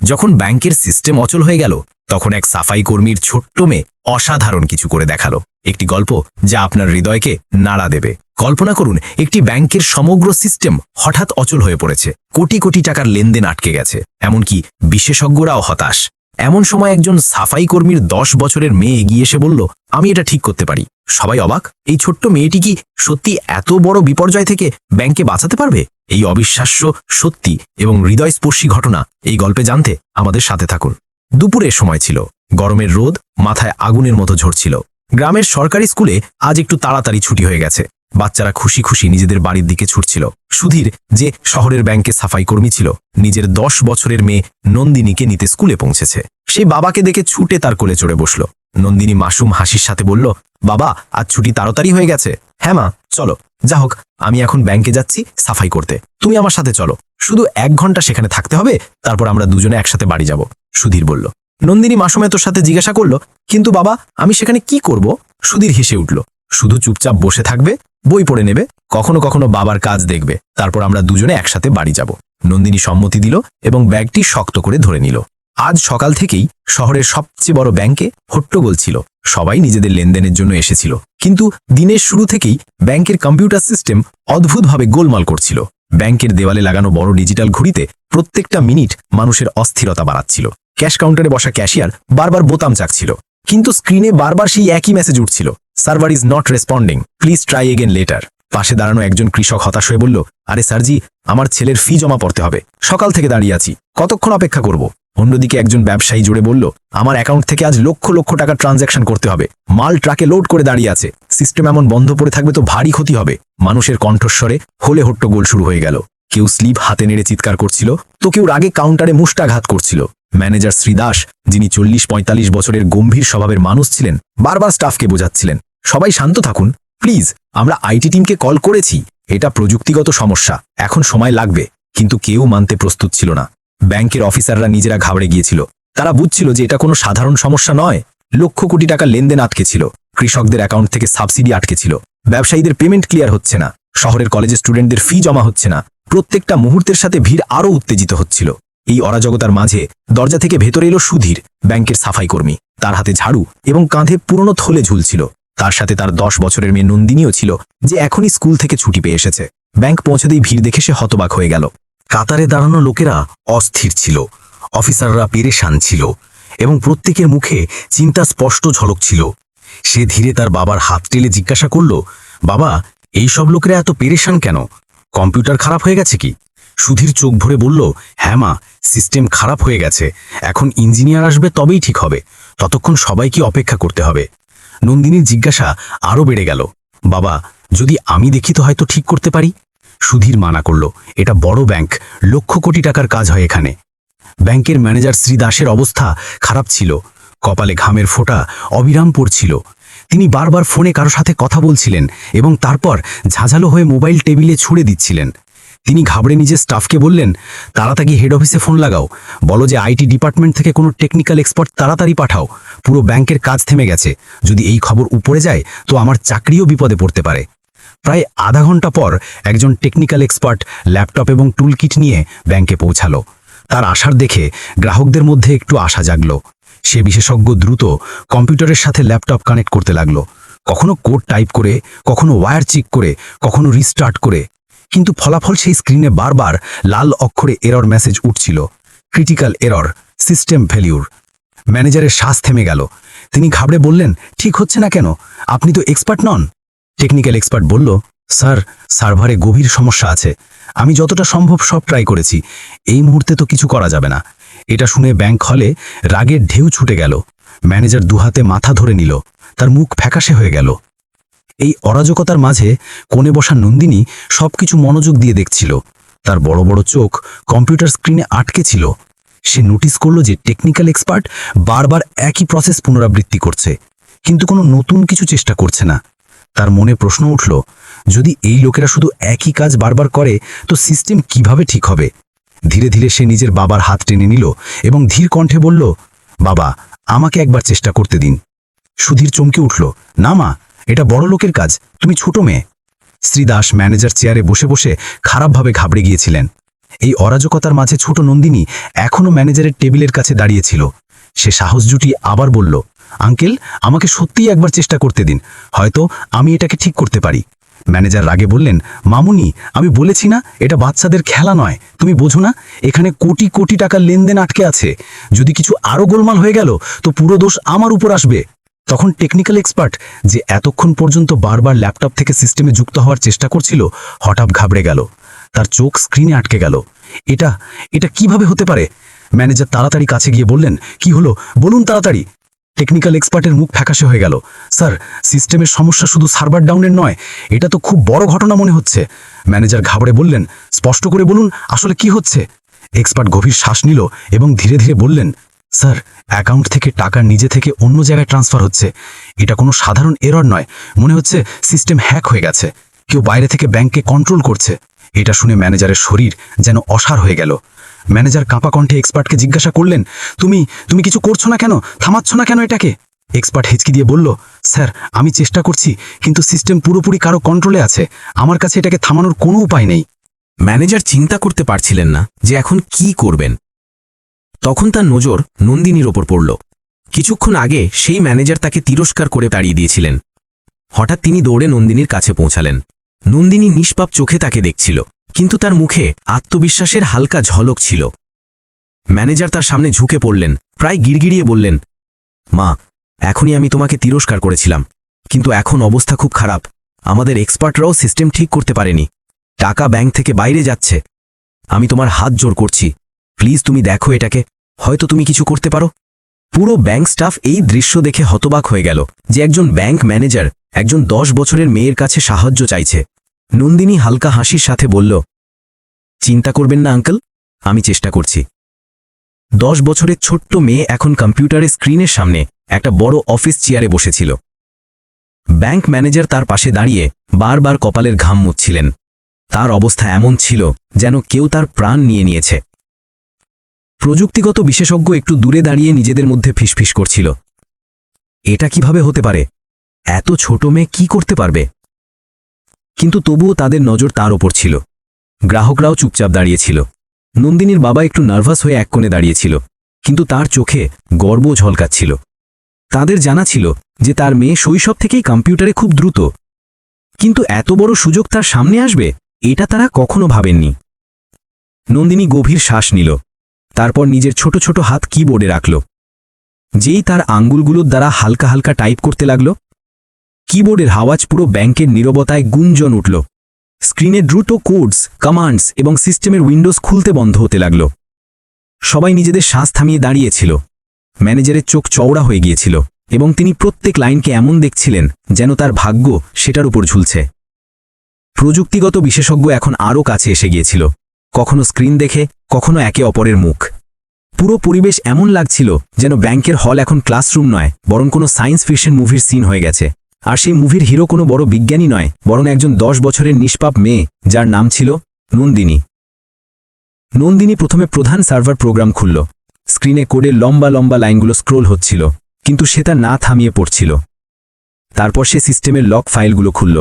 যখন ব্যাংকের সিস্টেম অচল হয়ে গেল তখন এক সাফাই কর্মীর ছোট্ট মেয়ে অসাধারণ কিছু করে দেখালো। একটি গল্প যা আপনার হৃদয়কে নাড়া দেবে। কল্পনা করুন, একটি ব্যাংকের সমগ্র সিস্টেম হঠাৎ অচল হয়ে পড়েছে। কোটি কোটি টাকার লেনদেন আটকে গেছে, এমনকি বিশেষজ্ঞরাও হতাশ। এমন সময় একজন সাফাই কর্মীর 10 বছরের মেয়ে এগিয়ে এসে বলল, আমি এটা ঠিক করতে পারি। সবাই অবাক, এই ছোট্ট মেয়েটি কি সত্যি এত বড় বিপর্যয় থেকে ব্যাংকে বাঁচাতে পারবে? এই অবিশ্বাস্য সত্যি এবং হৃদয়স্পর্শী ঘটনা এই গল্পে জানতে আমাদের সাথে থাকুন। দুপুরের সময় ছিল, গরমের রোদ মাথায় আগুনের মতো ঝরছিল। গ্রামের সরকারি স্কুলে আজ একটু তাড়াতাড়ি ছুটি হয়ে গেছে। বাচ্চারা খুশি খুশি নিজেদের বাড়ির দিকে ছুটছিল। সুধীর, যে শহরের ব্যাংকে সাফাই কর্মী ছিল, নিজের 10 বছরের মেয়ে নন্দিনীকে নিতে স্কুলে পৌঁছেছে। সেই বাবাকে দেখে ছুটে তার কোলে চড়ে বসল। নন্দিনী মাসুম হাসির সাথে বলল, বাবা, আজ ছুটি তাড়াতাড়ি হয়ে গেছে। হ্যাঁ মা, চলো। যা হোক, আমি এখন ব্যাংকে যাচ্ছি সাফাই করতে, তুমি আমার সাথে চলো। শুধু 1 ঘন্টা সেখানে থাকতে হবে, তারপর আমরা দুজনে একসাথে বাড়ি যাব। সুধীর বলল। নন্দিনী মাসুমের সাথে জিজ্ঞাসা করল, কিন্তু বাবা, আমি সেখানে কি করব? সুধীর হেসে উঠল, শুধু চুপচাপ বসে থাকবে, বই পড়ে নেবে, কখনো কখনো বাবার কাজ দেখবে, তারপর আমরা দুজনে একসাথে বাড়ি যাব। নন্দিনী সম্মতি দিল এবং ব্যাগটি শক্ত করে ধরে নিল। আজ সকাল থেকেই শহরের সবচেয়ে বড় ব্যাংকে হট্টগোল ছিল। সবাই নিজেদের লেনদেনের জন্য এসেছিল, কিন্তু দিনের শুরু থেকেই ব্যাংকের কম্পিউটার সিস্টেম অদ্ভুতভাবে গোলমাল করছিল। ব্যাংকের দেওয়ালে লাগানো বড় ডিজিটাল ঘড়িতে প্রত্যেকটা মিনিট মানুষের অস্থিরতা বাড়াচ্ছিল। ক্যাশ কাউন্টারে বসা ক্যাশিয়ার বারবার বোতাম চাকছিল, কিন্তু স্ক্রিনে বারবার সেই একই মেসেজ উঠছিল, server is not responding, please try again letter. পাশে দাঁড়ানো একজন কৃষক হতাশ হয়ে বলল, আরে স্যারজি, আমার ছেলের ফি জমা পড়তে হবে, সকাল থেকে দাঁড়িয়ে আছি, কতক্ষণ অপেক্ষা করব? অন্যদিকে একজন ব্যবসায়ী জুড়ে বলল, আমার অ্যাকাউন্ট থেকে আজ লক্ষ লক্ষ টাকা ট্রানজ্যাকশন করতে হবে, মাল ট্রাকে লোড করে দাঁড়িয়ে আছে, সিস্টেম এমন বন্ধ পড়ে থাকবে তো ভারী ক্ষতি হবে। মানুষের কণ্ঠস্বরে হলে হট্টগোল শুরু হয়ে গেল। কেউ স্লিপ হাতে নেড়ে চিৎকার করছিল, তো কেউ রাগে কাউন্টারে মুষ্টাঘাত করছিল। ম্যানেজার শ্রীদাস, যিনি 40-45 বছরের গম্ভীর স্বভাবের মানুষ ছিলেন, বারবার স্টাফকে বোঝাচ্ছিলেন, সবাই শান্ত থাকুন প্লিজ, আমরা আইটি টিমকে কল করেছি, এটা প্রযুক্তিগত সমস্যা, এখন সময় লাগবে। কিন্তু কেউ মানতে প্রস্তুত ছিল না। ব্যাংকের অফিসাররা নিজেরা ঘাবড়ে গিয়েছিল। তারা বুঝছিল যে এটা কোনো সাধারণ সমস্যা নয়। লক্ষ কোটি টাকা লেনদেন আটকে ছিল, কৃষকদের অ্যাকাউন্ট থেকে সাবসিডি আটকে ছিল, ব্যবসায়ীদের পেমেন্ট ক্লিয়ার হচ্ছে না, শহরের কলেজের স্টুডেন্টদের ফি জমা হচ্ছে না। প্রত্যেকটা মুহূর্তের সাথে ভিড় আরও উত্তেজিত হচ্ছিল। এই অরাজকতার মাঝে দরজা থেকে ভেতরে এলো সুধীর, ব্যাংকের সাফাই কর্মী। তার হাতে ঝাড়ু এবং কাঁধে পুরনো থলে ঝুলছিল। তার সাথে তার 10 বছরের মেয়ে নন্দিনীও ছিল, যে এখনই স্কুল থেকে ছুটি পেয়ে এসেছে। ব্যাংক পৌঁছতেই ভিড় দেখে সে হতবাক হয়ে গেল। কাতারে দাঁড়ানো লোকেরা অস্থির ছিল, অফিসাররা পেরেশান ছিল এবং প্রত্যেকের মুখে চিন্তা স্পষ্ট ঝলক ছিল। সে ধীরে তার বাবার হাত টেলে জিজ্ঞাসা করল, বাবা, এই সব লোকেরা এত পেরেশান কেন? কম্পিউটার খারাপ হয়ে গেছে কি? সুধীর চোখ ভরে বলল, হ্যাঁ মা, সিস্টেম খারাপ হয়ে গেছে, এখন ইঞ্জিনিয়ার আসবে তবেই ঠিক হবে, ততক্ষণ সবাইকে অপেক্ষা করতে হবে। নন্দিনীর জিজ্ঞাসা আরও বেড়ে গেল, বাবা, যদি আমি দেখি তো হয়তো ঠিক করতে পারি। সুধীর মানা করল, এটা বড় ব্যাংক, লক্ষ কোটি টাকার কাজ হয় এখানে। ব্যাংকের ম্যানেজার শ্রীদাসের অবস্থা খারাপ ছিল, কপালে ঘামের ফোঁটা অবিরাম পড়ছিল। তিনি বারবার ফোনে কারো সাথে কথা বলছিলেন এবং তারপর ঝাঁঝালো হয়ে মোবাইল টেবিলে ছুঁড়ে দিচ্ছিলেন। তিনি ঘাবড়ে নিজের স্টাফকে বললেন, তাড়াতাড়ি হেড অফিসে ফোন লাগাও, বলো যে আইটি ডিপার্টমেন্ট থেকে কোনো টেকনিক্যাল এক্সপার্ট তাড়াতাড়ি পাঠাও, পুরো ব্যাংকের কাজ থেমে গেছে, যদি এই খবর উপরে যায় তো আমার চাকরিও বিপদে পড়তে পারে। প্রায় আধা ঘন্টা পর একজন টেকনিক্যাল এক্সপার্ট ল্যাপটপ এবং টুল কিট নিয়ে ব্যাংকে পৌঁছালো। তার আসার দেখে গ্রাহকদের মধ্যে একটু আশা জাগল। সে বিশেষজ্ঞ দ্রুত কম্পিউটারের সাথে ল্যাপটপ কানেক্ট করতে লাগলো, কখনো কোড টাইপ করে, কখনো ওয়্যার চেক করে, কখনো রিস্টার্ট করে। কিন্তু ফলাফল সেই স্ক্রিনে বারবার লাল অক্ষরে এরর মেসেজ উঠছিল, ক্রিটিক্যাল এরর, সিস্টেম ফেলিউর। ম্যানেজারের শ্বাস থেমে গেল। তিনি ঘাবড়ে বললেন, ঠিক হচ্ছে না কেন? আপনি তো এক্সপার্ট নন। টেকনিক্যাল এক্সপার্ট বলল, স্যার, সার্ভারে গভীর সমস্যা আছে, আমি যতটা সম্ভব সব ট্রাই করেছি, এই মুহূর্তে তো কিছু করা যাবে না। এটা শুনে ব্যাংক হলে রাগের ঢেউ ছুটে গেল। ম্যানেজার দুহাতে মাথা ধরে নিল, তার মুখ ফ্যাকাশে হয়ে গেল। এই অরাজকতার মাঝে কোণে বসা নন্দিনী সবকিছু মনোযোগ দিয়ে দেখছিল। তার বড় বড় চোখ কম্পিউটার স্ক্রিনে আটকে ছিল। সে নোটিস করল যে টেকনিক্যাল এক্সপার্ট বারবার একই প্রসেস পুনরাবৃত্তি করছে, কিন্তু কোনো নতুন কিছু চেষ্টা করছে না। তার মনে প্রশ্ন উঠল, যদি এই লোকেরা শুধু একই কাজ বারবার করে তো সিস্টেম কিভাবে ঠিক হবে? ধীরে ধীরে সে নিজের বাবার হাত টেনে নিল এবং ধীর কণ্ঠে বলল, বাবা, আমাকে একবার চেষ্টা করতে দিন। সুধীর চমকে উঠল, না মা, এটা বড় লোকের কাজ, তুমি ছোট মেয়ে। শ্রীদাস ম্যানেজার চেয়ারে বসে বসে খারাপভাবে ঘাবড়ে গিয়েছিলেন। এই অরাজকতার মাঝে ছোট নন্দিনী এখনও ম্যানেজারের টেবিলের কাছে দাঁড়িয়েছিল। সে সাহস জুটিয়ে আবার বলল, আঙ্কেল, আমাকে সত্যিই একবার চেষ্টা করতে দিন, হয়তো আমি এটাকে ঠিক করতে পারি। ম্যানেজার রাগে বললেন, মামুনি, আমি বলেছি না এটা বাচ্চাদের খেলা নয়, তুমি বোঝো না? এখানে কোটি কোটি টাকার লেনদেন আটকে আছে। যদি কিছু আরও গোলমাল হয়ে গেল তো পুরো দোষ আমার উপর আসবে। তখন টেকনিক্যাল এক্সপার্ট, যে এতক্ষণ পর্যন্ত বারবার ল্যাপটপ থেকে সিস্টেমে যুক্ত হওয়ার চেষ্টা করছিল, হঠাৎ ঘাবড়ে গেল। তার চোখ স্ক্রিনে আটকে গেল। এটা এটা কিভাবে হতে পারে? ম্যানেজার তাড়াতাড়ি কাছে গিয়ে বললেন, কি হলো বলুন তাড়াতাড়ি। টেকনিক্যাল এক্সপার্টের মুখ ফ্যাকাশে হয়ে গেল। স্যার, সিস্টেমের সমস্যা শুধু সার্ভার ডাউনের নয়, এটা তো খুব বড় ঘটনা মনে হচ্ছে। ম্যানেজার ঘাবড়ে বললেন, স্পষ্ট করে বলুন আসলে কি হচ্ছে। এক্সপার্ট গভীর শ্বাস নিল এবং ধীরে ধীরে বললেন, স্যার, অ্যাকাউন্ট থেকে টাকা নিজে থেকে অন্য জায়গায় ট্রান্সফার হচ্ছে। এটা কোনো সাধারণ এরর নয়, মনে হচ্ছে সিস্টেম হ্যাক হয়ে গেছে, কেউ বাইরে থেকে ব্যাংককে কন্ট্রোল করছে। এটা শুনে ম্যানেজারের শরীর যেন অসাড় হয়ে গেল। ম্যানেজার কাঁপা কণ্ঠে এক্সপার্টকে জিজ্ঞাসা করলেন, তুমি তুমি কিছু করছো না কেন, থামাচ্ছ না কেন এটাকে? এক্সপার্ট হেঁচকি দিয়ে বলল, স্যার, আমি চেষ্টা করছি, কিন্তু সিস্টেম পুরোপুরি কারো কন্ট্রোলে আছে, আমার কাছে এটাকে থামানোর কোনো উপায় নেই। ম্যানেজার চিন্তা করতে পারছিলেন না যে এখন কি করবেন। তখন তার নজর নন্দিনীর ওপর পড়ল। কিছুক্ষণ আগে সেই ম্যানেজার তাকে তিরস্কার করে তাড়িয়ে দিয়েছিলেন। হঠাৎ তিনি দৌড়ে নন্দিনীর কাছে পৌঁছালেন। নন্দিনী নিষ্পাপ চোখে তাকে দেখছিল, কিন্তু তার মুখে আত্মবিশ্বাসের হালকা ঝলক ছিল। ম্যানেজার তার সামনে ঝুঁকে পড়লেন, প্রায় গিড়গিড়িয়ে বললেন, মা, এখনই আমি তোমাকে তিরস্কার করেছিলাম, কিন্তু এখন অবস্থা খুব খারাপ। আমাদের এক্সপার্টরাও সিস্টেম ঠিক করতে পারেনি, টাকা ব্যাংক থেকে বাইরে যাচ্ছে। আমি তোমার হাত জোর করছি, প্লিজ তুমি দেখো এটাকে, হয়তো তুমি কিছু করতে পারো। পুরো ব্যাংক স্টাফ এই দৃশ্য দেখে হতবাক হয়ে গেল যে একজন ব্যাংক ম্যানেজার একজন 10 বছরের মেয়ের কাছে সাহায্য চাইছে। নন্দিনী হালকা হাসির সাথে বলল, চিন্তা করবেন না আঙ্কেল, আমি চেষ্টা করছি। 10 বছরের ছোট্ট মেয়ে এখন কম্পিউটারের স্ক্রিনের সামনে একটা বড় অফিস চেয়ারে বসেছিল। ব্যাংক ম্যানেজার তার পাশে দাঁড়িয়ে বারবার কপালের ঘাম মুছছিলেন। তার অবস্থা এমন ছিল যেন কেউ তার প্রাণ নিয়ে নিয়েছে। প্রযুক্তিগত বিশেষজ্ঞ একটু দূরে দাঁড়িয়ে নিজেদের মধ্যে ফিসফিস করছিল, এটা কিভাবে হতে পারে? এত ছোট মেয়ে কি করতে পারবে? কিন্তু তবুও তাদের নজর তার ওপর ছিল। গ্রাহকরাও চুপচাপ দাঁড়িয়েছিল। নন্দিনীর বাবা একটু নার্ভাস হয়ে এক কোণে দাঁড়িয়েছিল, কিন্তু তার চোখে গর্ব ঝলকাচ্ছিল। তাদের জানা ছিল যে তার মেয়ে শৈশব থেকেই কম্পিউটারে খুব দ্রুত, কিন্তু এত বড় সুযোগ তার সামনে আসবে এটা তারা কখনো ভাবেননি। নন্দিনী গভীর শ্বাস নিল, তারপর নিজের ছোট ছোট হাত কিবোর্ডে রাখল। যেই তার আঙ্গুলগুলোর দ্বারা হালকা হালকা টাইপ করতে লাগল, কিবোর্ডের আওয়াজ পুরো ব্যাংকের নীরবতায় গুঞ্জন উঠল। স্ক্রিনে দ্রুত কোডস, কমান্ডস এবং সিস্টেমের উইন্ডোজ খুলতে বন্ধ হতে লাগল। সবাই নিজেদের শ্বাস থামিয়ে দাঁড়িয়েছিল। ম্যানেজারের চোখ চওড়া হয়ে গিয়েছিল এবং তিনি প্রত্যেক লাইনকে এমন দেখছিলেন যেন তার ভাগ্য সেটার উপর ঝুলছে। প্রযুক্তিগত বিশেষজ্ঞ এখন আরও কাছে এসে গিয়েছিল, কখনো স্ক্রিন দেখে, কখনো একে অপরের মুখ। পুরো পরিবেশ এমন লাগছিল যেন ব্যাংকের হল এখন ক্লাসরুম নয়, বরং কোনো সায়েন্স ফিকশন মুভির সিন হয়ে গেছে। আর সেই মুভির হিরো কোনো বড় বিজ্ঞানী নয়, বরং একজন 10 বছরের নিষ্পাপ মেয়ে, যার নাম ছিল নন্দিনী। নন্দিনী প্রথমে প্রধান সার্ভার প্রোগ্রাম খুলল। স্ক্রিনে কোডের লম্বা লম্বা লাইনগুলো স্ক্রোল হচ্ছিল, কিন্তু সে তা না থামিয়ে পড়ছিল। তারপর সে সিস্টেমের লক ফাইলগুলো খুলল।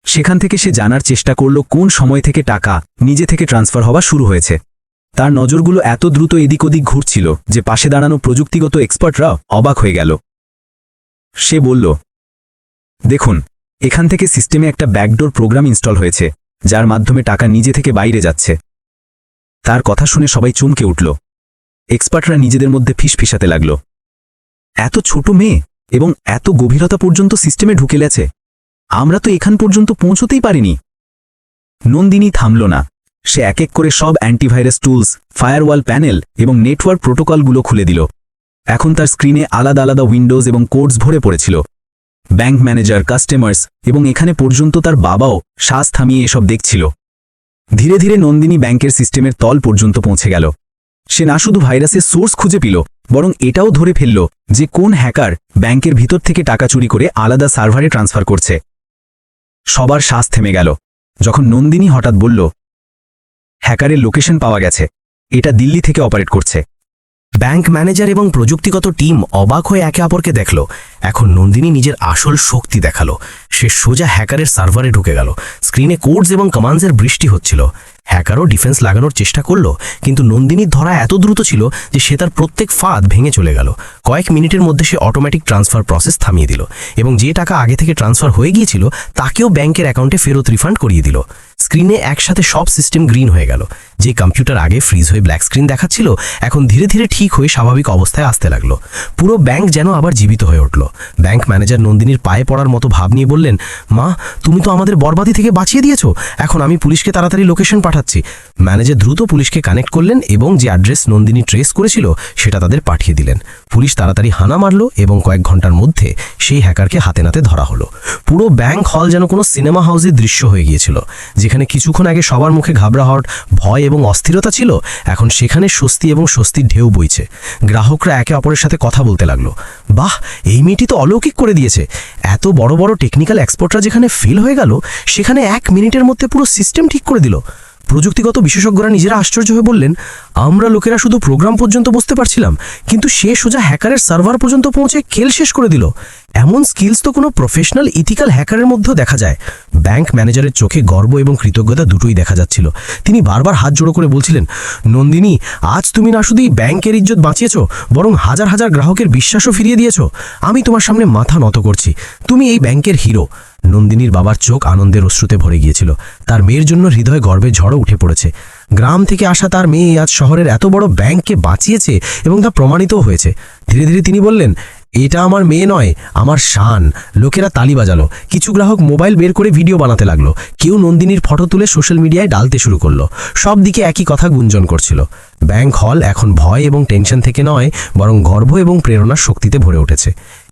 সেখান থেকে সে জানার চেষ্টা করল কোন সময় থেকে টাকা নিজে থেকে ট্রান্সফার হওয়া শুরু হয়েছে। তার নজরগুলো এত দ্রুত এদিক ওদিক ঘুরছিল যে পাশে দাঁড়ানো প্রযুক্তিগত এক্সপার্টরা অবাক হয়ে গেল। সে বলল, দেখুন, এখান থেকে সিস্টেমে একটা ব্যাকডোর প্রোগ্রাম ইনস্টল হয়েছে, যার মাধ্যমে টাকা নিজে থেকে বাইরে যাচ্ছে। তার কথা শুনে সবাই চমকে উঠল। এক্সপার্টরা নিজেদের মধ্যে ফিসফিসাতে লাগল, এত ছোট মেয়ে এবং এত গভীরতা পর্যন্ত সিস্টেমে ঢুকে গেছে, আমরা তো এখান পর্যন্ত পৌঁছতেই পারিনি। নন্দিনী থামল না। সে এক এক করে সব অ্যান্টিভাইরাস টুলস, ফায়ারওয়াল প্যানেল এবং নেটওয়ার্ক প্রোটোকলগুলো খুলে দিল। এখন তার স্ক্রিনে আলাদা আলাদা উইন্ডোজ এবং কোডস ভরে পড়েছিল। ব্যাংক ম্যানেজার, কাস্টমার্স এবং এখানে পর্যন্ত তার বাবাও শ্বাস থামিয়ে এসব দেখছিল। ধীরে ধীরে নন্দিনী ব্যাংকের সিস্টেমের তল পর্যন্ত পৌঁছে গেল। সে না শুধু ভাইরাসের সোর্স খুঁজে পেল, বরং এটাও ধরে ফেলল যে কোন হ্যাকার ব্যাংকের ভিতর থেকে টাকা চুরি করে আলাদা সার্ভারে ট্রান্সফার করছে। সবার শ্বাস থেমে গেল যখন নন্দিনী হঠাৎ বলল, হ্যাকারের লোকেশন পাওয়া গেছে, এটা দিল্লি থেকে অপারেট করছে। ব্যাংক ম্যানেজার এবং প্রযুক্তিগত টিম অবাক হয়ে একে অপরকে দেখল। এখন নন্দিনী নিজের আসল শক্তি দেখালো। সে সোজা হ্যাকারের সার্ভারে ঢুকে গেল। স্ক্রিনে কোডস এবং কমান্ডসের বৃষ্টি হচ্ছিল। হ্যাকারও ডিফেন্স লাগানোর চেষ্টা করলো, কিন্তু নন্দিনীর ধরা এত দ্রুত ছিল যে সে তার প্রত্যেক ফাঁদ ভেঙে চলে গেল। কয়েক মিনিটের মধ্যে সে অটোমেটিক ট্রান্সফার প্রসেস থামিয়ে দিল এবং যে টাকা আগে থেকে ট্রান্সফার হয়ে গিয়েছিল তাকেও ব্যাংকের অ্যাকাউন্টে ফেরত রিফান্ড করিয়ে দিল। স্ক্রিনে একসাথে সব সিস্টেম গ্রিন হয়ে গেল। যে কম্পিউটার আগে ফ্রিজ হয়ে ব্ল্যাক স্ক্রিন দেখাচ্ছিল এখন ধীরে ধীরে ঠিক হয়ে স্বাভাবিক অবস্থায় আসতে লাগলো। পুরো ব্যাংক যেন আবার জীবিত হয়ে উঠল। ব্যাংক ম্যানেজার নন্দিনীর পায়ে পড়ার মতো ভাব নিয়ে বললেন, মা, তুমি তো আমাদের বরবাদি থেকে বাঁচিয়ে দিয়েছো, এখন আমি পুলিশকে তাড়াতাড়ি লোকেশন পাঠাচ্ছি। ম্যানেজার দ্রুত পুলিশকে কানেক্ট করলেন এবং যে অ্যাড্রেস নন্দিনী ট্রেস করেছিল সেটা তাদের পাঠিয়ে দিলেন। পুলিশ তাড়াতাড়ি হানা মারল এবং কয়েক ঘন্টার মধ্যে সেই হ্যাকারকে হাতে নাতে ধরা হলো। পুরো ব্যাংক হল যেন কোনো সিনেমা হাউসের দৃশ্য হয়ে গিয়েছিল। যেখানে কিছুক্ষণ আগে সবার মুখে ঘাবড়াহট, ভয় এবং অস্থিরতা ছিল, এখন সেখানে স্বস্তি এবং স্বস্তির ঢেউ বইছে। গ্রাহকরা একে অপরের সাথে কথা বলতে লাগলো, বাহ, এই মেয়েটি তো অলৌকিক করে দিয়েছে। এত বড় বড় টেকনিক্যাল এক্সপার্টরা যেখানে ফেল হয়ে গেল, সেখানে 1 মিনিটের মধ্যে পুরো সিস্টেম ঠিক করে দিল। প্রযুক্তিগত বিশেষজ্ঞরা নিজেরা আশ্চর্য হয়ে বললেন, আমরা লোকেরা শুধু প্রোগ্রাম পর্যন্ত বুঝতে পারছিলাম, কিন্তু সে সোজা হ্যাকারের সার্ভার পর্যন্ত পৌঁছে খেল শেষ করে দিল। এমন স্কিলস তো কোনো প্রফেশনাল ইথিক্যাল হ্যাকারের মধ্যেও দেখা যায়। ব্যাংক ম্যানেজারের চোখে গর্ব এবং কৃতজ্ঞতা দুটোই দেখা যাচ্ছিল। তিনি বারবার হাত জোড়ো করে বলছিলেন, নন্দিনী, আজ তুমি না শুধুই ব্যাংকের ইজ্জত বাঁচিয়েছো, বরং হাজার হাজার গ্রাহকের বিশ্বাসও ফিরিয়ে দিয়েছো। আমি তোমার সামনে মাথা নত করছি, তুমি এই ব্যাংকের হিরো। নন্দিনীর বাবার চোখ আনন্দের অশ্রুতে ভরে গিয়েছিল। তার মেয়ের জন্য হৃদয় গর্বে ঝড়ও উঠে পড়েছে। গ্রাম থেকে আসা তার মেয়ে আজ শহরের এত বড় ব্যাংককে বাঁচিয়েছে এবং তা প্রমাণিতও হয়েছে। ধীরে ধীরে তিনি বললেন, এটা আমার মেয়ে নয়, আমার শান। লোকেরা তালি বাজালো। কিছু গ্রাহক মোবাইল বের করে ভিডিও বানাতে লাগলো। কেউ নন্দিনীর ফটো তুলে সোশ্যাল মিডিয়ায় ডালতে শুরু করলো। সব দিকে একই কথা গুঞ্জন করছিল। ব্যাংক হল এখন ভয় এবং টেনশন থেকে নয়, বরং গর্ব এবং প্রেরণার শক্তিতে ভরে উঠেছে।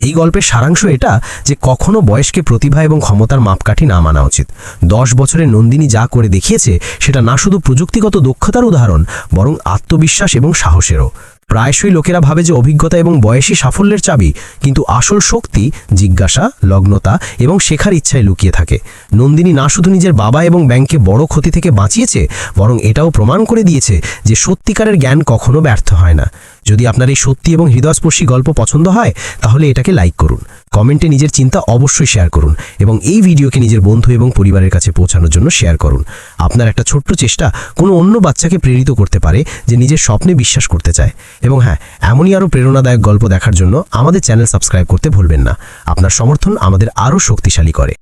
এই গল্পের সারাংশ এটা যে কখনো বয়সকে প্রতিভা এবং ক্ষমতার মাপকাঠি না মানা উচিত। 10 বছরের নন্দিনী যা করে দেখিয়েছে সেটা না শুধু প্রযুক্তিগত দক্ষতার উদাহরণ, বরং আত্মবিশ্বাস এবং সাহসেরও। প্রায়শই লোকেরা ভাবে যে অভিজ্ঞতা এবং বয়সী সাফল্যের চাবি, কিন্তু আসল শক্তি জিজ্ঞাসা, লগ্নতা এবং শেখার ইচ্ছায় লুকিয়ে থাকে। নন্দিনী না শুধু নিজের বাবা এবং ব্যাংককে বড় ক্ষতি থেকে বাঁচিয়েছে, বরং এটাও প্রমাণ করে দিয়েছে যে সত্যিকারের জ্ঞান কখনো ব্যর্থ হয় না। যদি আপনার এই সত্যি এবং হৃদয়স্পর্শী গল্প পছন্দ হয়, তাহলে এটাকে লাইক করুন, কমেন্টে নিজের চিন্তা অবশ্যই শেয়ার করুন এবং এই ভিডিওকে নিজের বন্ধু এবং পরিবারের কাছে পৌঁছানোর জন্য শেয়ার করুন। আপনার একটা ছোট্ট চেষ্টা কোনো অন্য বাচ্চাকে প্রেরিত করতে পারে যে নিজের স্বপ্নে বিশ্বাস করতে চায়। এবং হ্যাঁ, এমনই আরও প্রেরণাদায়ক গল্প দেখার জন্য আমাদের চ্যানেল সাবস্ক্রাইব করতে ভুলবেন না। আপনার সমর্থন আমাদের আরও শক্তিশালী করে।